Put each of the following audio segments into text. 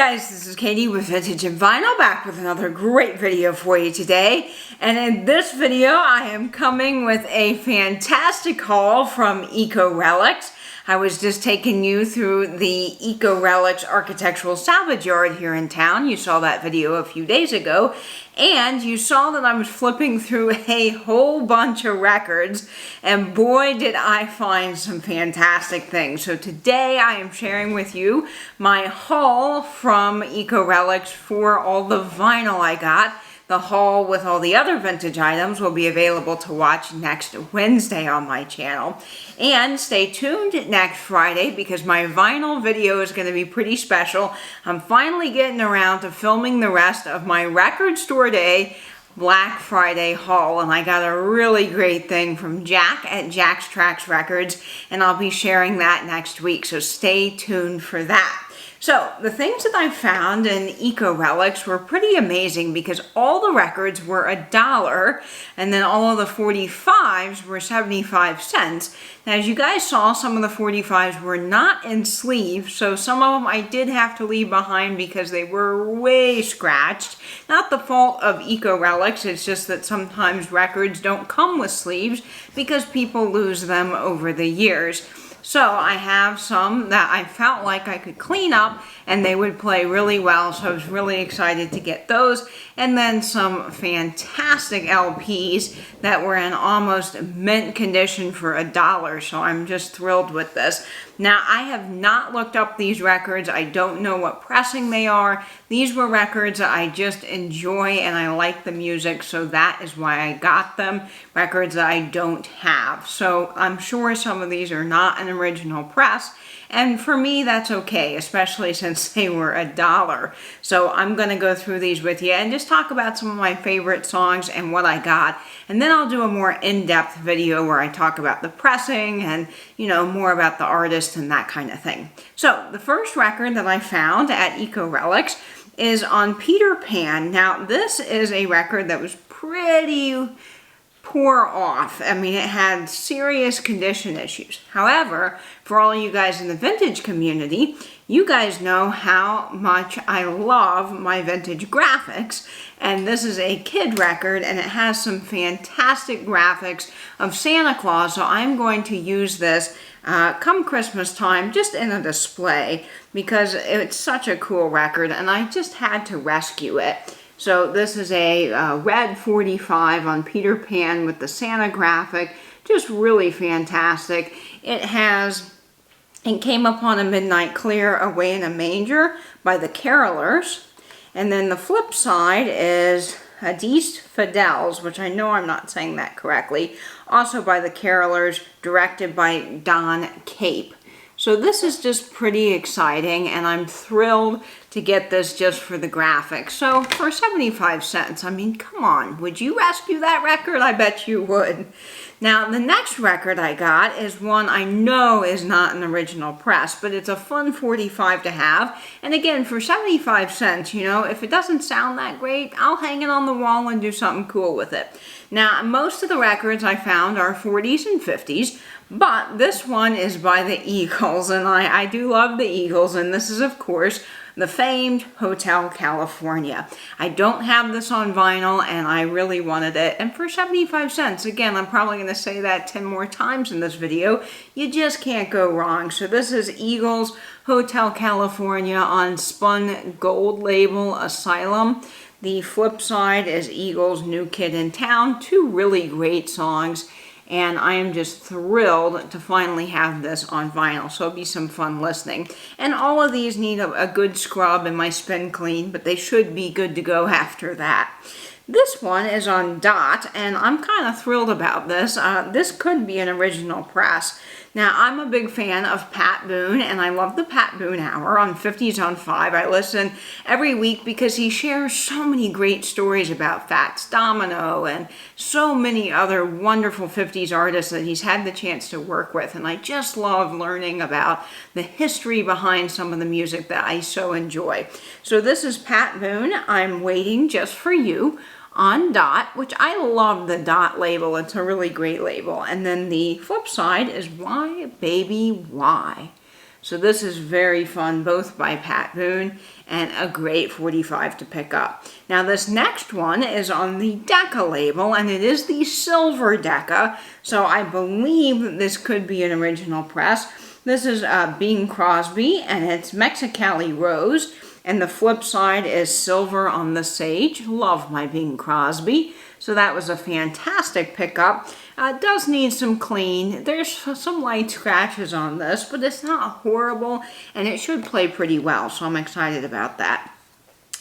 Guys, this is Katie with Vintage and Vinyl, back with another great video for you today. And in this video, I am coming with a fantastic haul from Relics. I was just taking you through the Relics architectural salvage yard here in town. You saw that video a few days ago. And you saw that I was flipping through a whole bunch of records, and boy did I find some fantastic things. So today I am sharing with you my haul from Relics for all the vinyl I got. The haul with all the other vintage items will be available to watch next Wednesday on my channel. And stay tuned next Friday because my vinyl video is going to be pretty special. I'm finally getting around to filming the rest of my Record Store Day Black Friday haul, and I got a really great thing from Jack at Jack's Tracks Records, and I'll be sharing that next week, so stay tuned for that. So, the things that I found in Relics were pretty amazing because all the records were $1, and then all of the 45s were 75 cents. Now, as you guys saw, some of the 45s were not in sleeves, so some of them I did have to leave behind because they were way scratched. Not the fault of Relics, it's just that sometimes records don't come with sleeves because people lose them over the years. So I have some that I felt like I could clean up and they would play really well, so I was really excited to get those. And then some fantastic LPs that were in almost mint condition for $1, so I'm just thrilled with this. Now, I have not looked up these records. I don't know what pressing they are. These were records that I just enjoy and I like the music, so that is why I got them. Records that I don't have. So I'm sure some of these are not an original press, and for me that's okay, especially since they were $1. So I'm going to go through these with you and just talk about some of my favorite songs and what I got, and then I'll do a more in-depth video where I talk about the pressing and, you know, more about the artist and that kind of thing. So the first record that I found at Relics is on Peter Pan. Now this is a record that was pretty poor off. I mean, it had serious condition issues. However, for all you guys in the vintage community, you guys know how much I love my vintage graphics, and this is a kid record and it has some fantastic graphics of Santa Claus, so I'm going to use this come Christmas time just in a display because it's such a cool record and I just had to rescue it. So this is a red 45 on Peter Pan with the Santa graphic, just really fantastic. It came upon a midnight clear away in a manger by the Carolers. And then the flip side is Adis Fidels, which I know I'm not saying that correctly, also by the Carolers, directed by Don Cape. So this is just pretty exciting, and I'm thrilled to get this just for the graphics. So for 75 cents, I mean, come on, would you rescue that record? I bet you would. Now, the next record I got is one I know is not an original press, but it's a fun 45 to have. And again, for 75 cents, you know, if it doesn't sound that great, I'll hang it on the wall and do something cool with it. Now, most of the records I found are 40s and 50s, but this one is by the Eagles, and I do love the Eagles, and this is, of course, the famed Hotel California. I don't have this on vinyl, and I really wanted it, and for 75 cents, again, I'm probably going to say that 10 more times in this video, you just can't go wrong. So this is Eagles Hotel California on spun gold label Asylum. The flip side is Eagles New Kid in Town, two really great songs. And I am just thrilled to finally have this on vinyl, so it'll be some fun listening. And all of these need a good scrub in my spin clean, but they should be good to go after that. This one is on Dot, and I'm kind of thrilled about this. This could be an original press. Now, I'm a big fan of Pat Boone, and I love the Pat Boone Hour on 50s on 5. I listen every week because he shares so many great stories about Fats Domino and so many other wonderful 50s artists that he's had the chance to work with. And I just love learning about the history behind some of the music that I so enjoy. So this is Pat Boone, I'm Waiting Just for You, on Dot, which I love the Dot label. It's a really great label. And then the flip side is Why Baby Why. So this is very fun, both by Pat Boone, and a great 45 to pick up. Now this next one is on the Deca label, and it is the silver Deca, so I believe that this could be an original press. This is Bing Crosby, and it's Mexicali Rose, and the flip side is silver on the sage. Love my Bing Crosby. So that was a fantastic pickup. It does need some clean. There's some light scratches on this, but it's not horrible, and it should play pretty well, so I'm excited about that.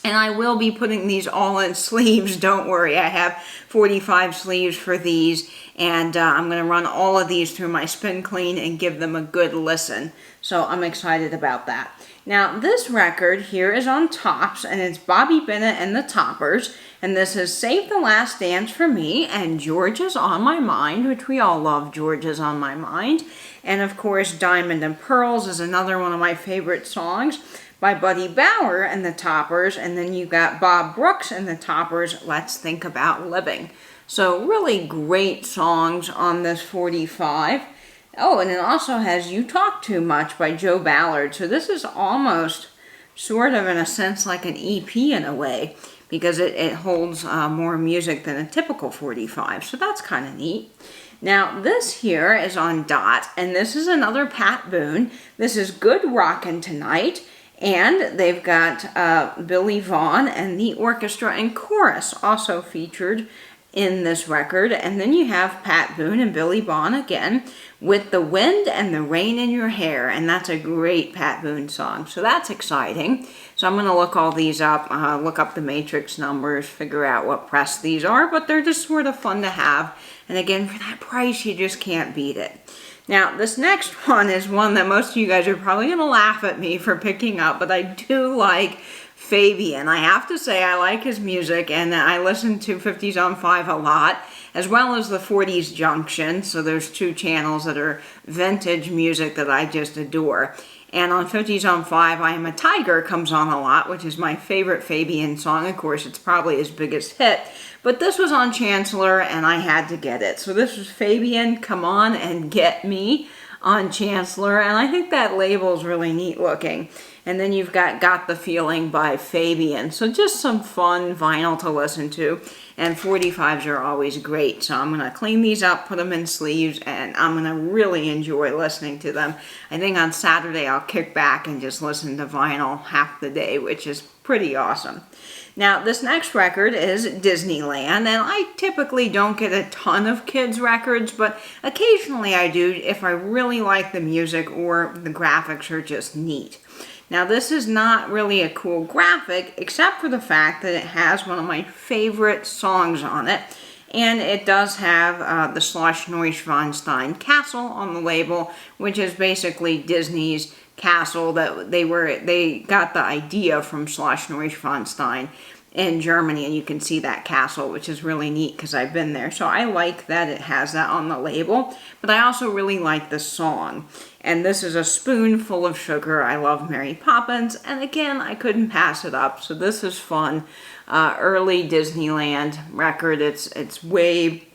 And I will be putting these all in sleeves, don't worry. I have 45 sleeves for these, and I'm going to run all of these through my spin clean and give them a good listen. So I'm excited about that. Now this record here is on Tops, and it's Bobby Bennett and the Toppers, and this is Save the Last Dance for Me and Georgia's on My Mind, which we all love Georgia's on My Mind. And of course Diamond and Pearls is another one of my favorite songs by Buddy Bauer and the Toppers, and then you got Bob Brooks and the Toppers, Let's Think About Living. So really great songs on this 45. Oh, and it also has You Talk Too Much by Joe Ballard. So this is almost sort of in a sense like an EP in a way, because it holds more music than a typical 45. So that's kind of neat. Now this here is on Dot, and this is another Pat Boone. This is Good Rockin' Tonight. And they've got Billy Vaughn and the orchestra and chorus also featured in this record. And then you have Pat Boone and Billy Vaughn again with The Wind and the Rain in Your Hair. And that's a great Pat Boone song. So that's exciting. So I'm going to look all these up, look up the matrix numbers, figure out what press these are. But they're just sort of fun to have. And again, for that price, you just can't beat it. Now, this next one is one that most of you guys are probably going to laugh at me for picking up, but I do like Fabian. I have to say I like his music, and I listen to 50s on 5 a lot, as well as the 40s Junction, so there's two channels that are vintage music that I just adore. And on 50s on 5, I Am a Tiger comes on a lot, which is my favorite Fabian song. Of course, it's probably his biggest hit. But this was on Chancellor, and I had to get it. So this was Fabian, Come On and Get Me on Chancellor. And I think that label is really neat looking. And then you've got the Feeling by Fabian. So just some fun vinyl to listen to. And 45s are always great. So I'm going to clean these up, put them in sleeves, and I'm going to really enjoy listening to them. I think on Saturday I'll kick back and just listen to vinyl half the day, which is pretty awesome. Now, this next record is Disneyland, and I typically don't get a ton of kids' records, but occasionally I do if I really like the music or the graphics are just neat. Now, this is not really a cool graphic, except for the fact that it has one of my favorite songs on it, and it does have the Schloss Neuschwanstein castle on the label, which is basically Disney's castle that they got the idea from Schloss Neuschwanstein in Germany, and you can see that castle, which is really neat because I've been there. So I like that it has that on the label, but I also really like the song. And this is A Spoonful of Sugar. I love Mary Poppins, and again, I couldn't pass it up. So this is fun. Early Disneyland record. It's way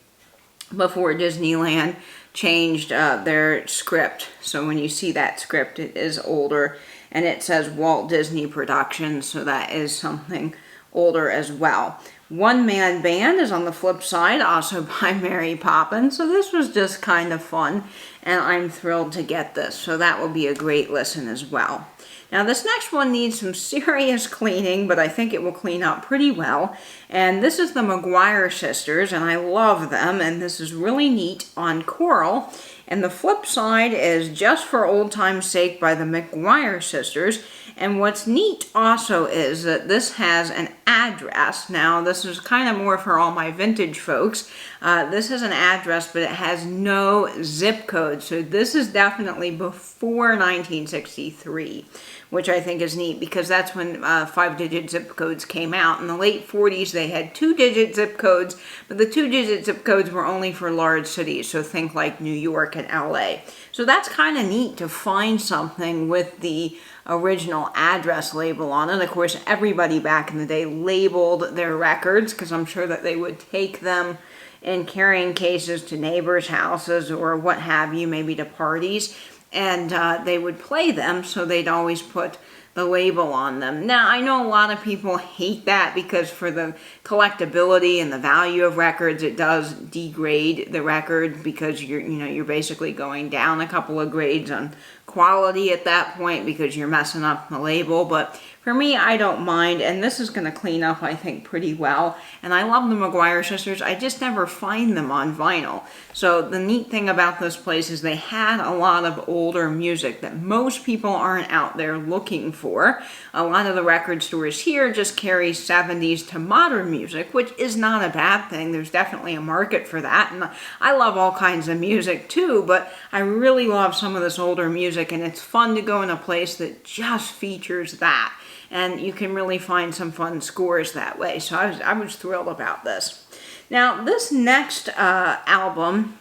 before Disneyland changed their script. So when you see that script, it is older, and it says Walt Disney Productions, so that is something older as well. One Man Band is on the flip side, also by Mary Poppins. So this was just kind of fun, and I'm thrilled to get this. So that will be a great listen as well. Now this next one needs some serious cleaning, but I think it will clean up pretty well. And this is the Mcguire Sisters, and I love them, and this is really neat on Coral. And the flip side is Just for Old Time's Sake by the Mcguire Sisters. And what's neat also is that this has an address. Now, this is kind of more for all my vintage folks. This is an address, but it has no zip code. So this is definitely before 1963, which I think is neat because that's when 5-digit zip codes came out. In the late 40s, they had 2-digit zip codes, but the 2-digit zip codes were only for large cities. So think like New York and LA. So that's kind of neat to find something with the original address label on it. Of course, everybody back in the day labeled their records because I'm sure that they would take them in carrying cases to neighbors' houses or what have you, maybe to parties. and they would play them, so they'd always put the label on them. Now, I know a lot of people hate that because for the collectability and the value of records, it does degrade the record because you're basically going down a couple of grades on quality at that point because you're messing up the label. But for me, I don't mind, and this is going to clean up, I think, pretty well. And I love the Mcguire Sisters. I just never find them on vinyl. So the neat thing about this place is they had a lot of older music that most people aren't out there looking for. A lot of the record stores here just carry 70s to modern music, which is not a bad thing. There's definitely a market for that, and I love all kinds of music too, but I really love some of this older music, and it's fun to go in a place that just features that. And you can really find some fun scores that way. So I was thrilled about this. Now, this next album,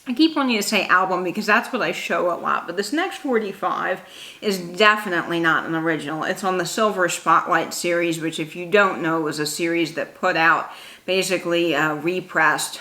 I keep wanting to say album because that's what I show a lot, but this next 45 is definitely not an original. It's on the Silver Spotlight series, which if you don't know was a series that put out basically repressed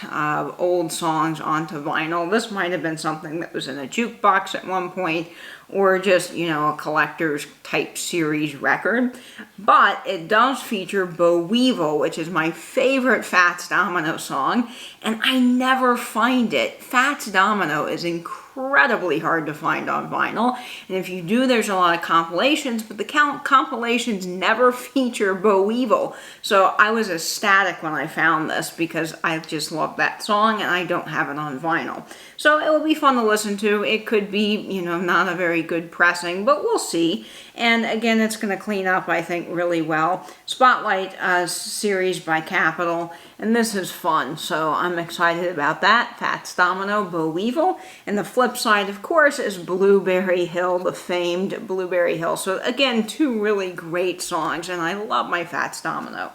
old songs onto vinyl. This might have been something that was in a jukebox at one point, or just, a collector's type series record. But it does feature Bo Weevil, which is my favorite Fats Domino song, and I never find it. Fats Domino is incredibly hard to find on vinyl, and if you do, there's a lot of compilations, but the compilations never feature Bo Weevil. So I was ecstatic when I found this because I just love that song and I don't have it on vinyl. So it will be fun to listen to. It could be, not a very good pressing, but we'll see. And again, it's going to clean up, I think, really well. Spotlight series by Capitol, and this is fun, so I'm excited about that. Fats Domino, Bo Weevil, and the flip side, of course, is Blueberry Hill, the famed Blueberry Hill. So again, two really great songs, and I love my Fats Domino.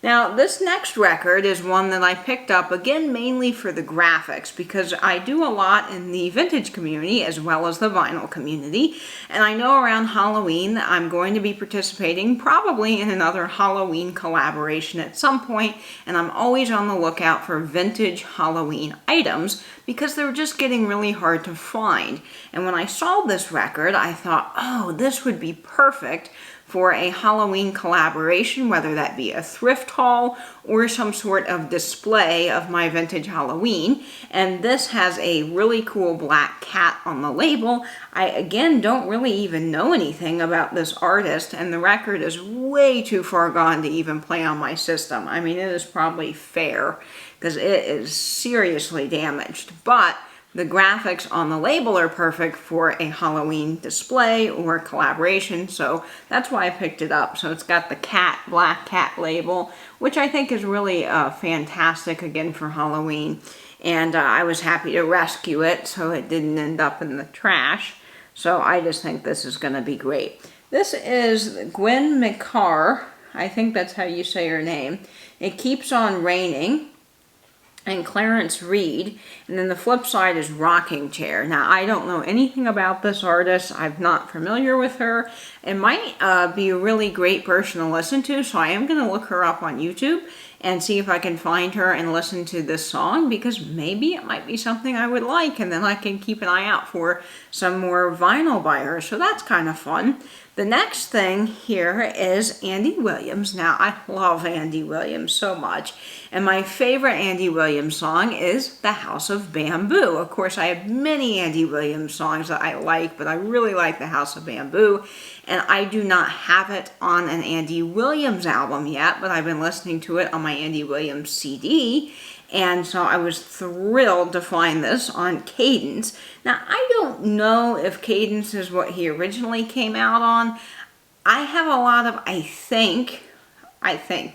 Now, this next record is one that I picked up, again, mainly for the graphics, because I do a lot in the vintage community as well as the vinyl community, and I know around Halloween I'm going to be participating probably in another Halloween collaboration at some point, and I'm always on the lookout for vintage Halloween items because they're just getting really hard to find. And when I saw this record, I thought, oh, this would be perfect for a Halloween collaboration, whether that be a thrift haul or some sort of display of my vintage Halloween. And this has a really cool black cat on the label. I, again, don't really even know anything about this artist, and the record is way too far gone to even play on my system. I mean, it is probably fair because it is seriously damaged, but the graphics on the label are perfect for a Halloween display or collaboration, so that's why I picked it up. So it's got the black cat label, which I think is really fantastic, again, for Halloween. And I was happy to rescue it so it didn't end up in the trash. So I just think this is going to be great. This is Gwen Mccarr. I think that's how you say her name. It Keeps on Raining, and Clarence Reed, and then the flip side is Rocking Chair. Now, I don't know anything about this artist. I'm not familiar with her. It might be a really great person to listen to, so I am going to look her up on YouTube and see if I can find her and listen to this song, because maybe it might be something I would like, and then I can keep an eye out for some more vinyl by her, so that's kind of fun. The next thing here is Andy Williams. Now, I love Andy Williams so much, and my favorite Andy Williams song is The House of Bamboo. Of course, I have many Andy Williams songs that I like, but I really like The House of Bamboo, and I do not have it on an Andy Williams album yet, but I've been listening to it on my Andy Williams CD, and so I was thrilled to find this on Cadence. Now, I don't know if Cadence is what he originally came out on. I have a lot of, I think,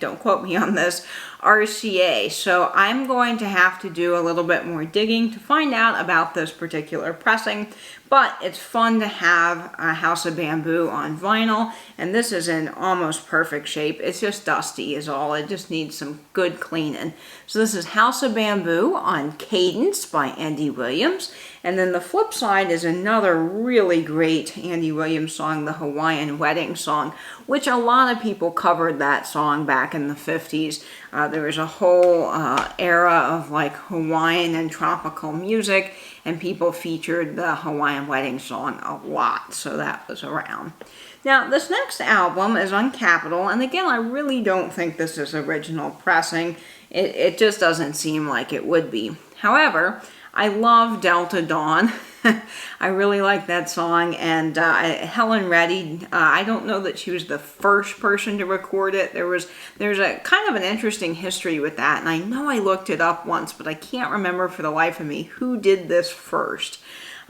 don't quote me on this, RCA. So I'm going to have to do a little bit more digging to find out about this particular pressing. But it's fun to have a House of Bamboo on vinyl, and this is in almost perfect shape. It's just dusty is all. It just needs some good cleaning. So this is House of Bamboo on Cadence by Andy Williams. And then the flip side is another really great Andy Williams song, the Hawaiian Wedding song, which a lot of people covered that song back in the 50s. there was a whole era of like Hawaiian and tropical music, and people featured the Hawaiian wedding song a lot, so that was around. Now, this next album is on Capitol, and again, I really don't think this is original pressing. It just doesn't seem like it would be. However, I love Delta Dawn. I really like that song, and Helen Reddy, I don't know that she was the first person to record it. There's a kind of an interesting history with that, and I know I looked it up once, but I can't remember for the life of me who did this first.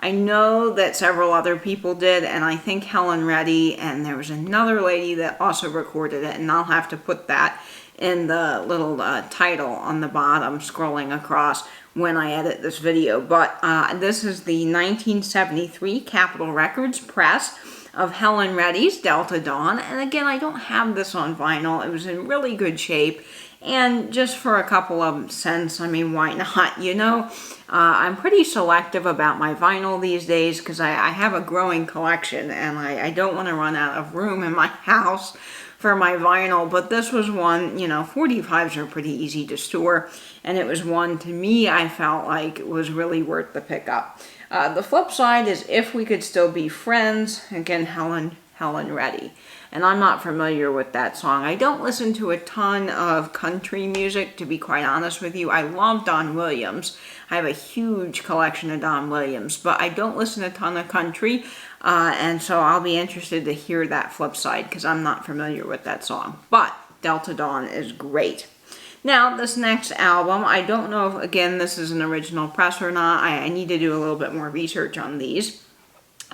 I know that several other people did, and I think Helen Reddy, and there was another lady that also recorded it, and I'll have to put that in the little title on the bottom scrolling across when I edit this video. But this is the 1973 Capitol Records press of Helen Reddy's Delta Dawn, and again, I don't have this on vinyl. It was in really good shape, and just for a couple of cents, I mean, why not, you know? I'm pretty selective about my vinyl these days because I have a growing collection, and I don't want to run out of room in my house for my vinyl, but this was one, you know, 45s are pretty easy to store, and it was one, to me, I felt like it was really worth the pickup. The flip side is If We Could Still Be Friends, again, Helen Reddy. And I'm not familiar with that song. I don't listen to a ton of country music, to be quite honest with you. I love Don Williams. I have a huge collection of Don Williams, but I don't listen a ton of country, and so I'll be interested to hear that flip side because I'm not familiar with that song. But Delta Dawn is great. Now, this next album, I don't know if, again, this is an original press or not. I need to do a little bit more research on these.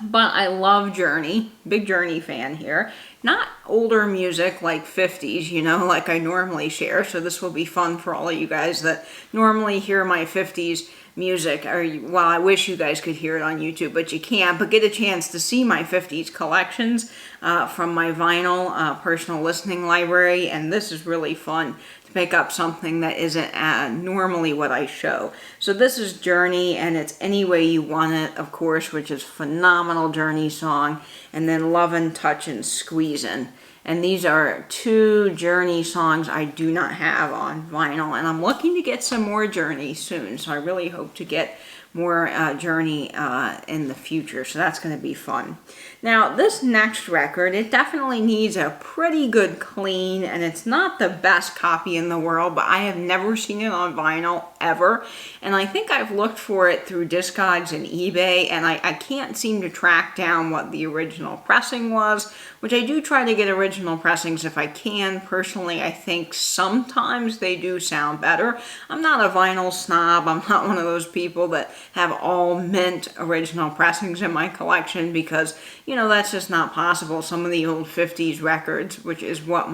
But I love Journey, big Journey fan here. Not older music like 50s, you know, like I normally share. So this will be fun for all of you guys that normally hear my 50s music. Or, well, I wish you guys could hear it on YouTube, but you can't. But get a chance to see my 50s collections from my vinyl personal listening library. And this is really fun to pick up something that isn't normally what I show. So this is Journey, and it's Any Way You Want It, of course, which is phenomenal Journey song, and then Lovin', Touchin', Squeezin'. And these are two Journey songs I do not have on vinyl, and I'm looking to get some more Journey soon, so I really hope to get more Journey in the future, so that's going to be fun. Now, this next record, it definitely needs a pretty good clean, and it's not the best copy in the world, but I have never seen it on vinyl, ever, and I think I've looked for it through Discogs and eBay, and I can't seem to track down what the original pressing was, which I do try to get original pressings if I can. Personally, I think sometimes they do sound better. I'm not a vinyl snob. I'm not one of those people that have all mint original pressings in my collection because, you know, that's just not possible. Some of the old 50s records, which is what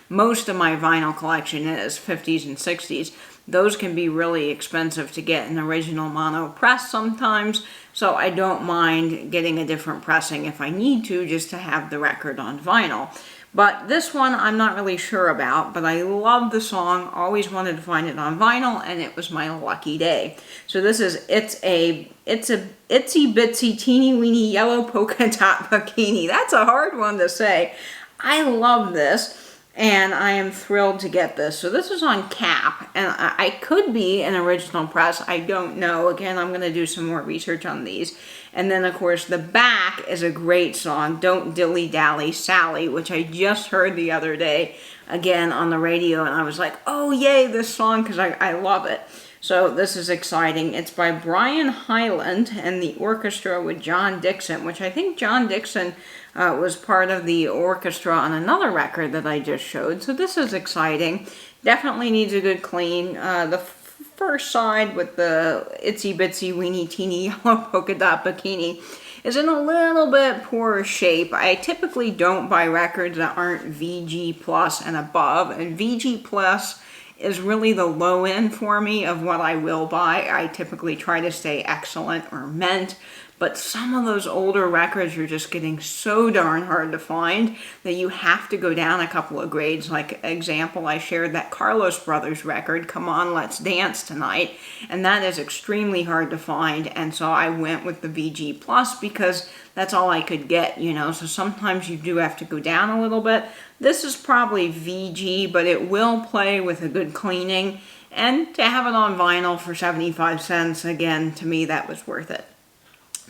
most of my vinyl collection is, 50s and 60s, those can be really expensive to get an original mono press sometimes, so I don't mind getting a different pressing if I need to, just to have the record on vinyl. But this one I'm not really sure about, but I love the song, always wanted to find it on vinyl, and it was my lucky day. So this is It's a Itsy Bitsy Teeny Weeny Yellow Polka Dot Bikini. That's a hard one to say. I love this, and I am thrilled to get this. So this is on Cap, and I could be an original press. I don't know. Again, I'm going to do some more research on these. And then, of course, the back is a great song, Don't Dilly Dally Sally, which I just heard the other day, again, on the radio. And I was like, oh, yay, this song, because I love it. So this is exciting. It's by Brian Hyland and the orchestra with John Dixon, which I think John Dixon was part of the orchestra on another record that I just showed. So this is exciting. Definitely needs a good clean. The first side with the Itsy Bitsy Weeny Teeny Yellow Polka Dot Bikini is in a little bit poorer shape. I typically don't buy records that aren't VG Plus and above, and VG Plus is really the low end for me of what I will buy. I typically try to stay excellent or mint, but some of those older records are just getting so darn hard to find that you have to go down a couple of grades. Like example, I shared that Carlos Brothers record, Come On Let's Dance Tonight, and that is extremely hard to find, and so I went with the VG Plus because that's all I could get, you know, so sometimes you do have to go down a little bit. This is probably VG, but it will play with a good cleaning, and to have it on vinyl for 75 cents, again, to me that was worth it.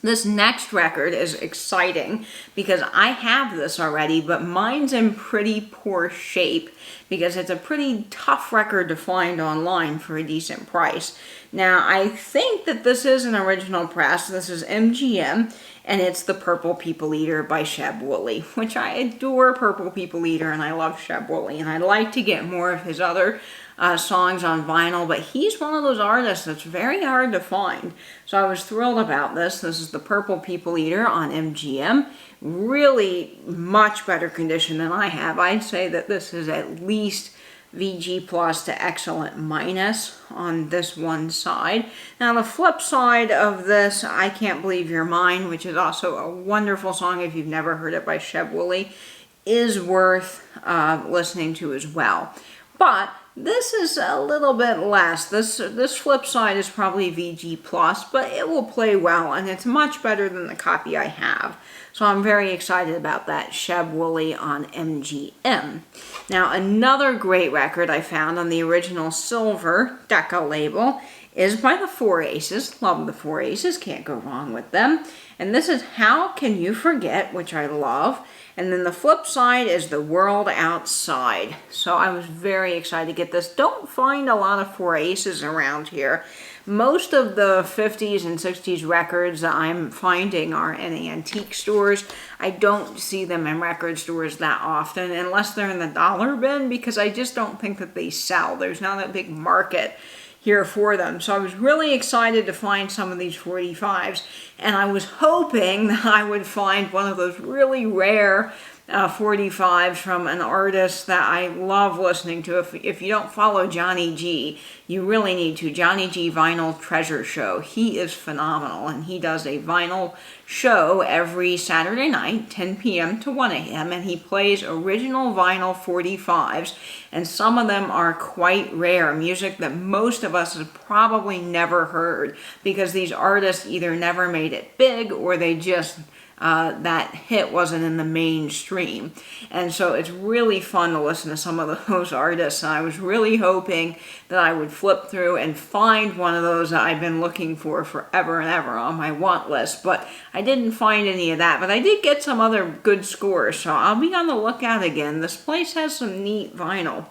This next record is exciting because I have this already, but mine's in pretty poor shape because it's a pretty tough record to find online for a decent price. Now, I think that this is an original press. This is MGM, and it's the Purple People Eater by Sheb Wooley, which I adore Purple People Eater, and I love Sheb Wooley, and I'd like to get more of his other songs on vinyl, but he's one of those artists that's very hard to find. So I was thrilled about this. This is the Purple People Eater on MGM. Really much better condition than I have. I'd say that this is at least VG Plus to excellent minus on this one side. Now the flip side of this, I Can't Believe You're Mine, which is also a wonderful song if you've never heard it by Sheb Wooley, is worth listening to as well. But this is a little bit less. This flip side is probably VG Plus, but it will play well, and it's much better than the copy I have. So I'm very excited about that, Sheb Wooley on MGM. Now, another great record I found on the original silver Deca label is by the Four Aces. Love the Four Aces, can't go wrong with them. And this is How Can You Forget, which I love. And then the flip side is The World Outside. So I was very excited to get this. Don't find a lot of Four Aces around here. Most of the 50s and 60s records that I'm finding are in antique stores. I don't see them in record stores that often, unless they're in the dollar bin, because I just don't think that they sell. There's not a big market here for them. So I was really excited to find some of these 45s, and I was hoping that I would find one of those really rare 45s from an artist that I love listening to. If you don't follow Johnny G, you really need to. Johnny G Vinyl Treasure Show. He is phenomenal, and he does a vinyl show every Saturday night, 10 p.m. to 1 a.m., and he plays original vinyl 45s, and some of them are quite rare, music that most of us have probably never heard, because these artists either never made it big, or they just that hit wasn't in the mainstream. And so it's really fun to listen to some of those artists, and I was really hoping that I would flip through and find one of those that I've been looking for forever and ever on my want list, but I didn't find any of that. But I did get some other good scores, so I'll be on the lookout again. This place has some neat vinyl.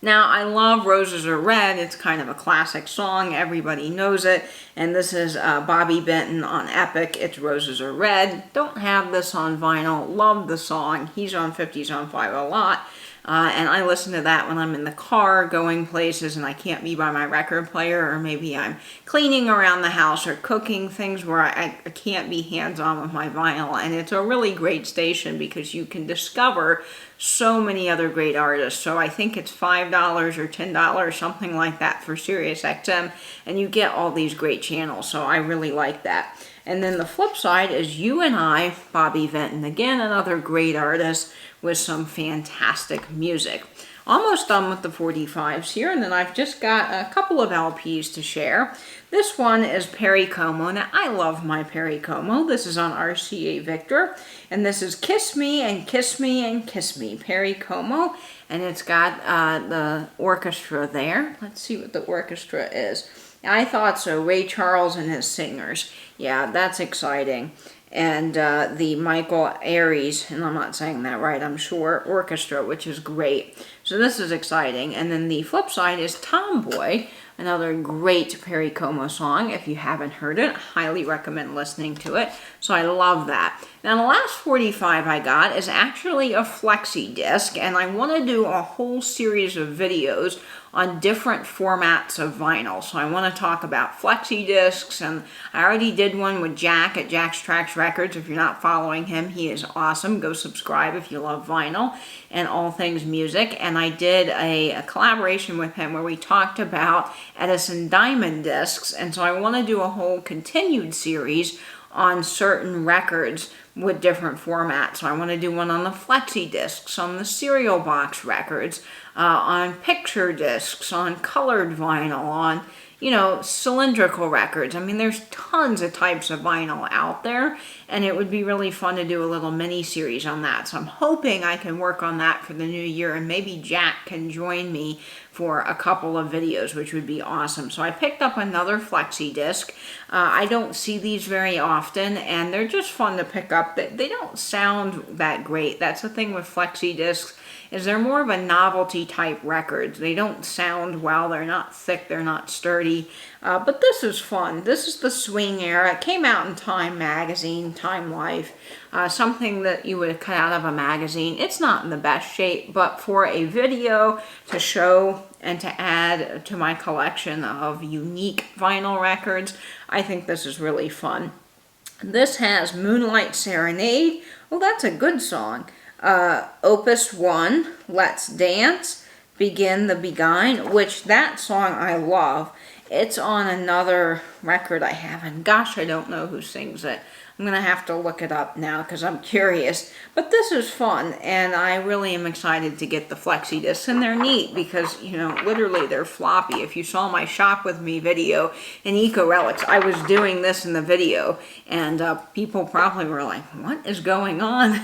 Now, I love Roses Are Red. It's kind of a classic song. Everybody knows it. And this is Bobby Benton on Epic. It's Roses Are Red. Don't have this on vinyl. Love the song. He's on 50s on 5 a lot. And I listen to that when I'm in the car going places and I can't be by my record player, or maybe I'm cleaning around the house or cooking, things where I can't be hands-on with my vinyl. And it's a really great station because you can discover so many other great artists. So I think it's $5 or $10, something like that, for SiriusXM, and you get all these great channels. So I really like that. And then the flip side is You and I, Bobby Benton. Again, another great artist with some fantastic music. Almost done with the 45s here, and then I've just got a couple of LPs to share. This one is Perry Como. Now, I love my Perry Como. This is on RCA Victor, and this is Kiss Me and Kiss Me and Kiss Me, Perry Como, and it's got the orchestra there. Let's see what the orchestra is. I thought so, Ray Charles and his singers. Yeah, that's exciting. And the Michael Aries, and I'm not saying that right, I'm sure, orchestra, which is great. So this is exciting. And then the flip side is Tomboy, another great Perry Como song. If you haven't heard it, I highly recommend listening to it. So I love that. Now the last 45 I got is actually a Flexi Disc, and I want to do a whole series of videos on different formats of vinyl. So I want to talk about Flexi Discs, and I already did one with Jack at Jack's Tracks Records. If you're not following him, he is awesome. Go subscribe if you love vinyl and all things music. And I did a collaboration with him where we talked about Edison Diamond discs, and so I want to do a whole continued series on certain records with different formats. So I want to do one on the Flexi Discs, on the cereal box records, on picture discs, on colored vinyl, on, you know, cylindrical records. I mean, there's tons of types of vinyl out there, and it would be really fun to do a little mini series on that. So I'm hoping I can work on that for the new year, and maybe Jack can join me for a couple of videos, which would be awesome. So I picked up another Flexi Disc. I don't see these very often, and they're just fun to pick up. They don't sound that great. That's the thing with Flexi Discs, is they're more of a novelty type records. They don't sound well, they're not thick, they're not sturdy, but this is fun. This is the swing era. It came out in Time magazine, Time Life, something that you would cut out of a magazine. It's not in the best shape, but for a video to show and to add to my collection of unique vinyl records, I think this is really fun. This has Moonlight Serenade. Oh, that's a good song. Opus 1, Let's Dance, Begin the Beguine, which that song I love. It's on another record I have, and gosh, I don't know who sings it. I'm going to have to look it up now because I'm curious. But this is fun, and I really am excited to get the Flexi Discs. And they're neat because, you know, literally they're floppy. If you saw my Shop With Me video in Eco Relics, I was doing this in the video. And people probably were like, what is going on?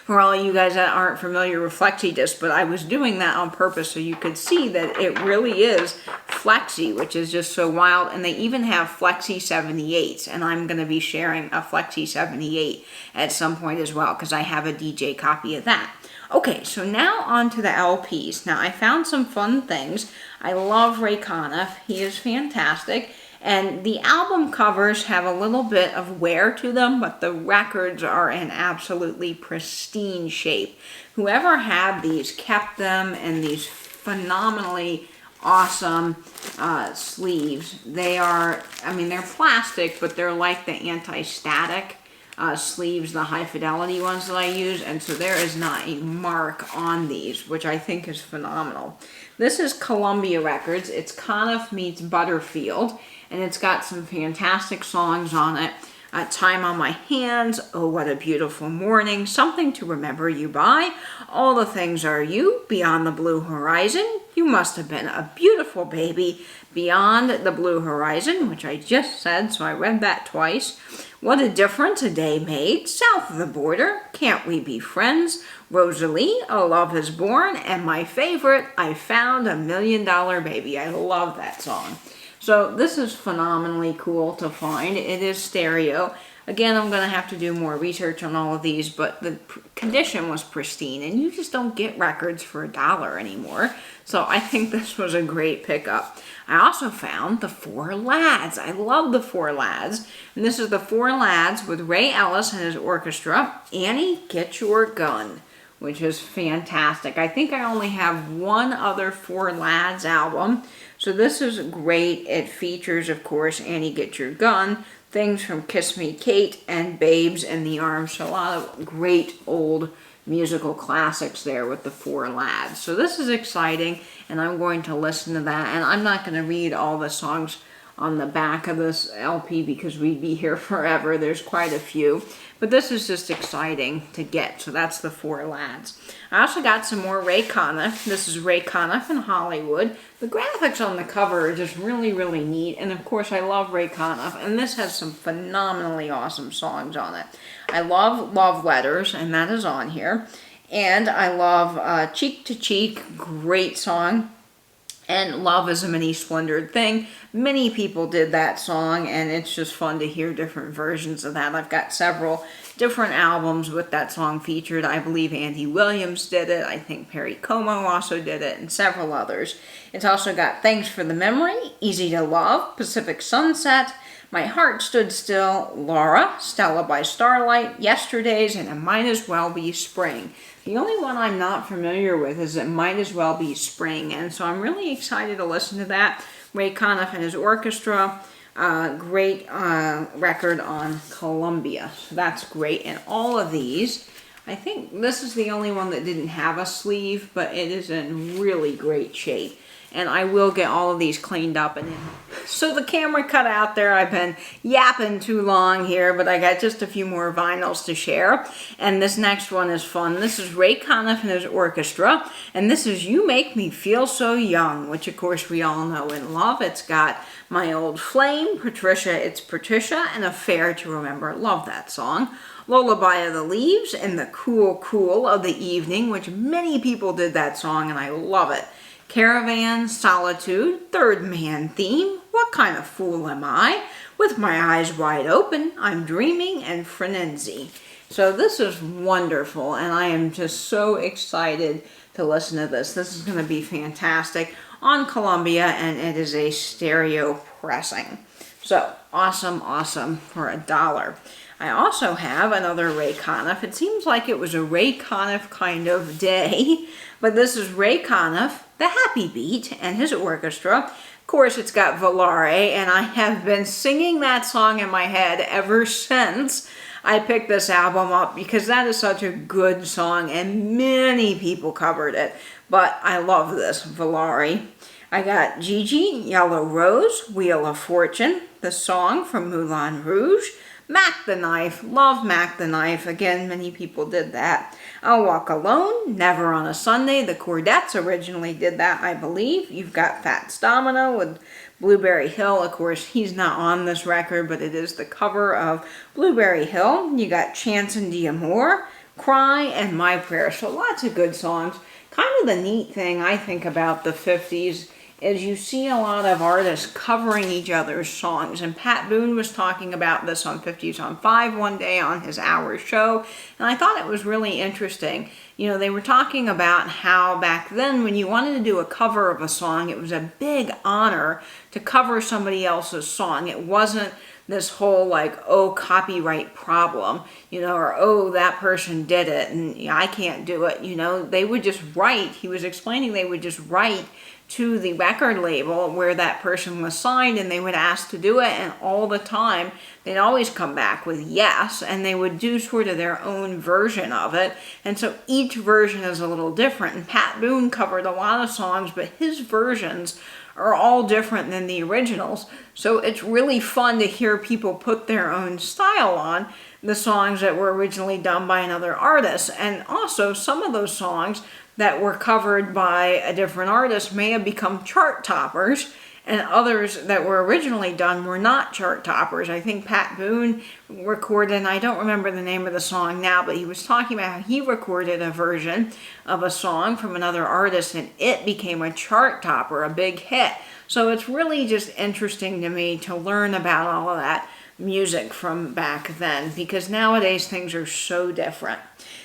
For all of you guys that aren't familiar with Flexi Discs. But I was doing that on purpose so you could see that it really is Flexi, which is just so wild. And they even have Flexi 78s. And I'm going to be sharing a Flexi 78 at some point as well, because I have a DJ copy of that. Okay, so now on to the LPs. Now I found some fun things. I love Ray Conniff. He is fantastic. And the album covers have a little bit of wear to them, but the records are in absolutely pristine shape. Whoever had these kept them in these phenomenally awesome sleeves. They are, I mean, they're plastic, but they're like the anti-static sleeves, the high fidelity ones that I use, and so there is not a mark on these, which I think is phenomenal. This is Columbia Records. It's Conniff meets Butterfield, and it's got some fantastic songs on it. Time on My Hands, Oh What a Beautiful Morning, Something to Remember You By, All the Things Are You, Beyond the Blue Horizon, You Must Have Been a Beautiful Baby, Beyond the Blue Horizon, which I just said, so I read that twice. What a Difference a Day Made, South of the Border, Can't We Be Friends, Rosalie, A Love Is Born, and my favorite, I Found $1 Million Baby. I love that song. So this is phenomenally cool to find. It is stereo. Again, I'm going to have to do more research on all of these, but the condition was pristine, and you just don't get records for $1 anymore. So I think this was a great pickup. I also found the Four Lads. I love the Four Lads. And this is the Four Lads with Ray Ellis and his orchestra. Annie, Get Your Gun, which is fantastic. I think I only have one other Four Lads album. So this is great. It features, of course, Annie, Get Your Gun, things from Kiss Me Kate, and Babes in the Arms. So a lot of great old musical classics there with the Four Lads. So this is exciting, and I'm going to listen to that. And I'm not going to read all the songs on the back of this LP because we'd be here forever. There's quite a few. But this is just exciting to get. So that's the Four Lads. I also got some more Ray Conniff. This is Ray Conniff in Hollywood. The graphics on the cover are just really, really neat. And of course, I love Ray Conniff. And this has some phenomenally awesome songs on it. I love Love Letters, and that is on here. And I love Cheek to Cheek, great song. And Love is a Mini Splendored Thing. Many people did that song, and it's just fun to hear different versions of that. I've got several different albums with that song featured. I believe Andy Williams did it. I think Perry Como also did it, and several others. It's also got Thanks for the Memory, Easy to Love, Pacific Sunset, My Heart Stood Still, Laura, Stella by Starlight, Yesterdays, and It Might As Well Be Spring. The only one I'm not familiar with is It Might As Well Be Spring, and so I'm really excited to listen to that. Ray Conniff and his orchestra, great record on Columbia. So that's great, and all of these, I think this is the only one that didn't have a sleeve, but it is in really great shape. And I will get all of these cleaned up. And so the camera cut out there. I've been yapping too long here, but I got just a few more vinyls to share. And this next one is fun. This is Ray Conniff and his orchestra. And this is You Make Me Feel So Young, which of course we all know and love. It's got My Old Flame, Patricia, It's Patricia, and Affair to Remember. Love that song. Lullaby of the Leaves and The Cool Cool of the Evening, which many people did that song and I love it. Caravan, Solitude, Third Man Theme, What Kind of Fool Am I? With My Eyes Wide Open, I'm Dreaming, and Frenzy. So this is wonderful, and I am just so excited to listen to this. This is going to be fantastic on Columbia, and it is a stereo pressing. So awesome, awesome for $1. I also have another Ray Conniff. It seems like it was a Ray Conniff kind of day, but this is Ray Conniff, The Happy Beat, and his orchestra. Of course, it's got Volare, and I have been singing that song in my head ever since I picked this album up because that is such a good song, and many people covered it, but I love this, Volare. I got Gigi, Yellow Rose, Wheel of Fortune, the song from Moulin Rouge, Mac the Knife, love Mac the Knife, again many people did that. I'll Walk Alone, Never on a Sunday, the Chordettes originally did that I believe. You've got Fats Domino with Blueberry Hill, of course he's not on this record but it is the cover of Blueberry Hill. You got Chance and D'Amour, Cry, and My Prayer, so lots of good songs. Kind of the neat thing I think about the 50s is you see a lot of artists covering each other's songs. And Pat Boone was talking about this on 50s on 5 one day on his hour show. And I thought it was really interesting. You know, they were talking about how back then when you wanted to do a cover of a song, it was a big honor to cover somebody else's song. It wasn't this whole like, oh, copyright problem, you know, or oh, that person did it and I can't do it. You know, they would just write. He was explaining they would just write to the record label where that person was signed and they would ask to do it, and all the time they'd always come back with yes, and they would do sort of their own version of it, and so each version is a little different. And Pat Boone covered a lot of songs, but his versions are all different than the originals, so it's really fun to hear people put their own style on the songs that were originally done by another artist. And also some of those songs that were covered by a different artist may have become chart toppers, and others that were originally done were not chart toppers. I think Pat Boone recorded, and I don't remember the name of the song now, but he was talking about how he recorded a version of a song from another artist and it became a chart topper, a big hit. So it's really just interesting to me to learn about all of that music from back then, because nowadays things are so different.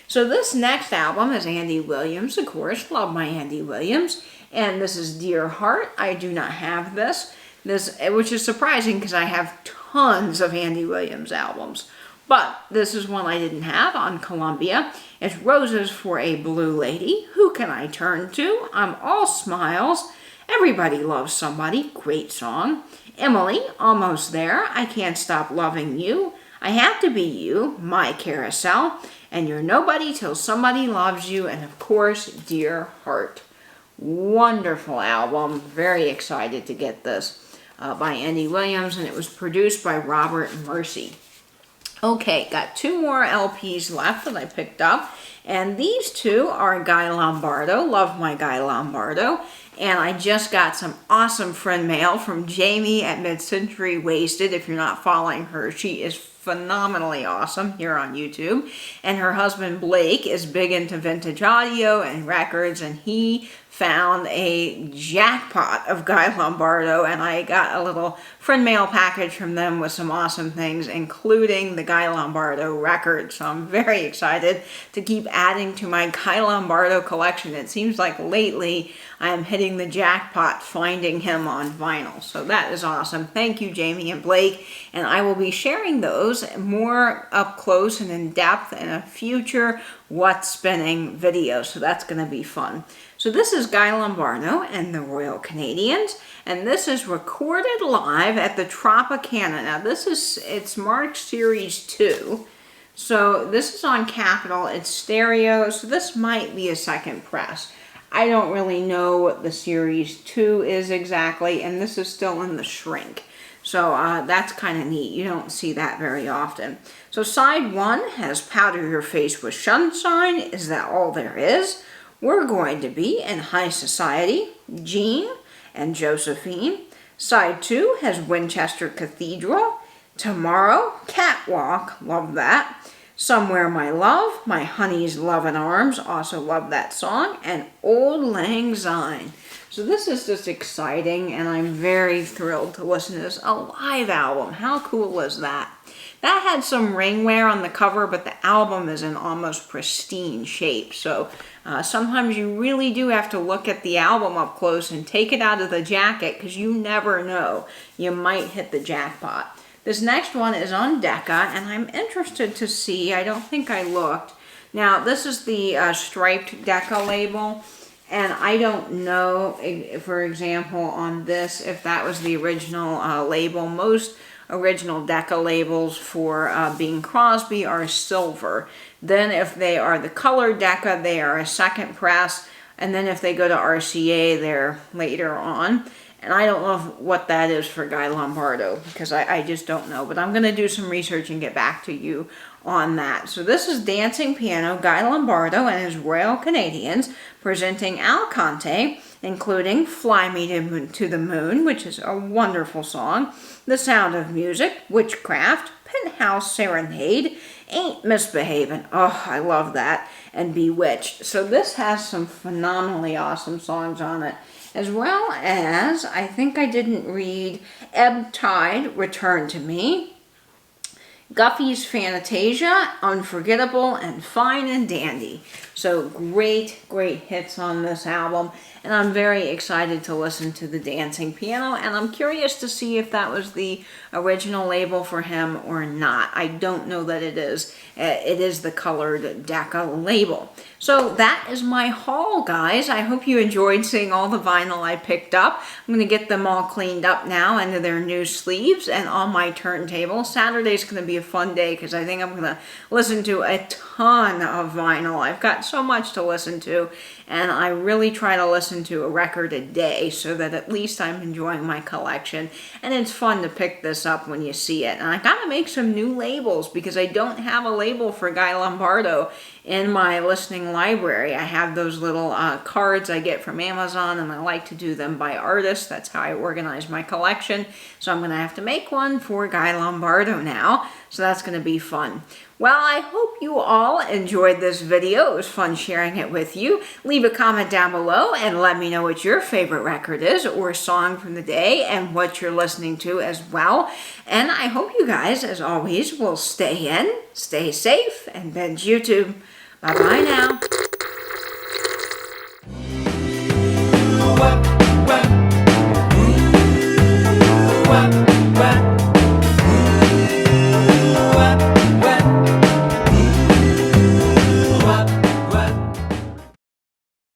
So this next album is Andy Williams, of course. Love my Andy Williams. And this is Dear Heart. I do not have this, which is surprising because I have tons of Andy Williams albums. But this is one I didn't have on Columbia. It's Roses for a Blue Lady. Who Can I Turn To? I'm All Smiles. Everybody Loves Somebody. Great song. Emily, Almost There. I Can't Stop Loving You. I Have to Be You. My Carousel. And You're Nobody Till Somebody Loves You. And of course, Dear Heart. Wonderful album. Very excited to get this by Andy Williams. And it was produced by Robert Mercy. Okay, got 2 more LPs left that I picked up. And these 2 are Guy Lombardo. Love my Guy Lombardo. And I just got some awesome friend mail from Jamie at Mid-Century Wasted. If you're not following her, she is phenomenally awesome here on YouTube. And her husband Blake is big into vintage audio and records, and he found a jackpot of Guy Lombardo, and I got a little friend mail package from them with some awesome things, including the Guy Lombardo record. So I'm very excited to keep adding to my Guy Lombardo collection. It seems like lately I am hitting the jackpot finding him on vinyl. So that is awesome. Thank you, Jamie and Blake. And I will be sharing those more up close and in depth in a future What's Spinning video. So that's going to be fun. So this is Guy Lombardo and the Royal Canadians, and this is recorded live at the Tropicana. Now it's marked Series 2, so this is on Capitol. It's stereo, so this might be a second press. I don't really know what the Series 2 is exactly, and this is still in the shrink. So that's kind of neat. You don't see that very often. So side 1 has Powder Your Face with Sunshine, Is That All There Is? We're Going to Be in High Society, Jean and Josephine. Side 2 has Winchester Cathedral, Tomorrow, Catwalk, love that. Somewhere My Love, My Honey's Love and Arms, also love that song, and Old Lang Syne. So this is just exciting, and I'm very thrilled to listen to this. A live album, how cool is that? That had some ring wear on the cover, but the album is in almost pristine shape. So sometimes you really do have to look at the album up close and take it out of the jacket, because you never know. You might hit the jackpot. This next one is on Deca, and I'm interested to see. I don't think I looked. Now, this is the striped Deca label, and I don't know, for example, on this, if that was the original label. Most original Deca labels for Bing Crosby are silver. Then if they are the colored Deca, they are a second press. And then if they go to RCA, they're later on. And I don't know what that is for Guy Lombardo, because I just don't know. But I'm going to do some research and get back to you on that. So this is Dancing Piano, Guy Lombardo and his Royal Canadians, presenting Al Conte, including Fly Me to the Moon, which is a wonderful song, The Sound of Music, Witchcraft, Penthouse Serenade, Ain't Misbehavin', oh, I love that, and Bewitched. So this has some phenomenally awesome songs on it, as well as, I think I didn't read, Ebb Tide, Return to Me, Guffey's Fantasia, Unforgettable, and Fine and Dandy. So great hits on this album, and I'm very excited to listen to the Dancing Piano, and I'm curious to see if that was the original label for him or not. I don't know that it is. It is the colored Deca label. So that is my haul, guys. I hope you enjoyed seeing all the vinyl I picked up. I'm going to get them all cleaned up now into their new sleeves and on my turntable. Saturday's going to be a fun day because I think I'm going to listen to a ton of vinyl. I've got so much to listen to, and I really try to listen to a record a day so that at least I'm enjoying my collection. And it's fun to pick this up when you see it. And I got to make some new labels because I don't have a label for Guy Lombardo in my listening library. I have those little cards I get from Amazon, and I like to do them by artist. That's how I organize my collection. So I'm going to have to make one for Guy Lombardo now. So that's going to be fun. Well, I hope you all enjoyed this video. It was fun sharing it with you. Leave a comment down below and let me know what your favorite record is or song from the day and what you're listening to as well. And I hope you guys, as always, will stay in, stay safe, and binge YouTube. Bye-bye now.